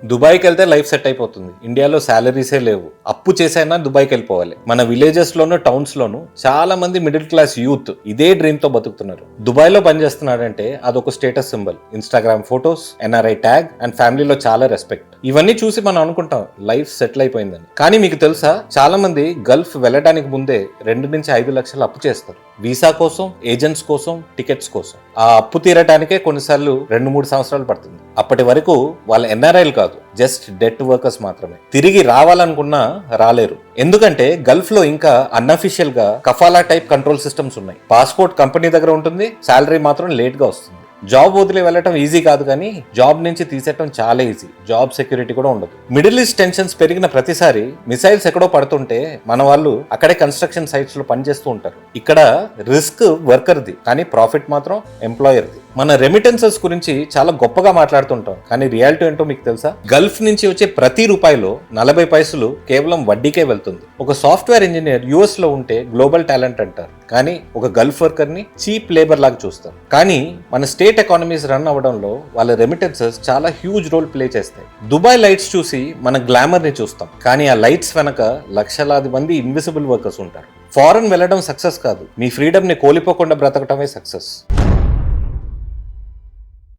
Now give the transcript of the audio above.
దుబాయ్కి వెళ్తే life set అయిపోతుంది. ఇండియాలో శాలరీసే లేవు, అప్పు చేసైనా దుబాయ్కి వెళ్ళిపోవాలి. మన విలేజెస్ లోను టౌన్స్ లోను చాలా మంది మిడిల్ క్లాస్ యూత్ ఇదే డ్రీమ్ తో బతుకుతున్నారు. దుబాయ్ లో పనిచేస్తున్నాడంటే అదొక status symbol, Instagram photos, NRI tag and ఫ్యామిలీలో చాలా రెస్పెక్ట్. ఇవన్నీ చూసి మనం అనుకుంటాం లైఫ్ సెటిల్ అయిపోయిందని. కానీ మీకు తెలుసా, చాలా మంది గల్ఫ్ వెళ్ళడానికి ముందే 2 నుంచి 5 లక్షలు అప్పు చేస్తారు. వీసా కోసం, ఏజెంట్స్ కోసం, టికెట్స్ కోసం. ఆ అప్పు తీరటానికే కొన్నిసార్లు 2-3 సంవత్సరాలు పడుతుంది. అప్పటి వరకు వాళ్ళ ఎన్ఆర్ఐలు కాదు, జస్ట్ డెట్ వర్కర్స్ మాత్రమే. తిరిగి రావాలనుకున్నా రాలేరు. ఎందుకంటే గల్ఫ్ లో ఇంకా అన్అఫీషియల్ గా కఫాలా టైప్ కంట్రోల్ సిస్టమ్స్ ఉన్నాయి. పాస్పోర్ట్ కంపెనీ దగ్గర ఉంటుంది, శాలరీ మాత్రం లేట్ గా వస్తుంది. జాబ్ వదిలి వెళ్ళటం ఈజీ కాదు, కానీ జాబ్ నుంచి తీసేయటం చాలా ఈజీ. జాబ్ సెక్యూరిటీ కూడా ఉండదు. మిడిల్ ఈస్ట్ టెన్షన్స్ పెరిగిన ప్రతిసారి మిసైల్స్ ఎక్కడో పడుతుంటే మన వాళ్ళు అక్కడే కన్స్ట్రక్షన్ సైట్స్ లో పనిచేస్తూ ఉంటారు. ఇక్కడ రిస్క్ వర్కర్ది, కానీ ప్రాఫిట్ మాత్రం ఎంప్లాయర్ది. మన రెమిటెన్సెస్ గురించి చాలా గొప్పగా మాట్లాడుతుంటాం, కానీ రియాలిటీ ఏంటో మీకు తెలుసా? గల్ఫ్ నుంచి వచ్చే ప్రతి రూపాయిలో 40 పైసలు కేవలం వడ్డీకే వెళ్తుంది. ఒక సాఫ్ట్వేర్ ఇంజనీర్ యుఎస్ లో ఉంటే గ్లోబల్ టాలెంట్ అంటారు, కానీ ఒక గల్ఫ్ వర్కర్ ని చీప్ లేబర్ లాగా చూస్తారు. కానీ మన స్టేట్ ఎకానమీస్ రన్ అవ్వడంలో వాళ్ళ రెమిటెన్సెస్ చాలా హ్యూజ్ రోల్ ప్లే చేస్తాయి. దుబాయ్ లైట్స్ చూసి మన గ్లామర్ ని చూస్తాం, కానీ ఆ లైట్స్ వెనక లక్షలాది మంది ఇన్విజిబుల్ వర్కర్స్ ఉంటారు. ఫారెన్ వెళ్ళడం సక్సెస్ కాదు, మీ ఫ్రీడమ్ ని కోల్పోకుండా బ్రతకటమే సక్సెస్.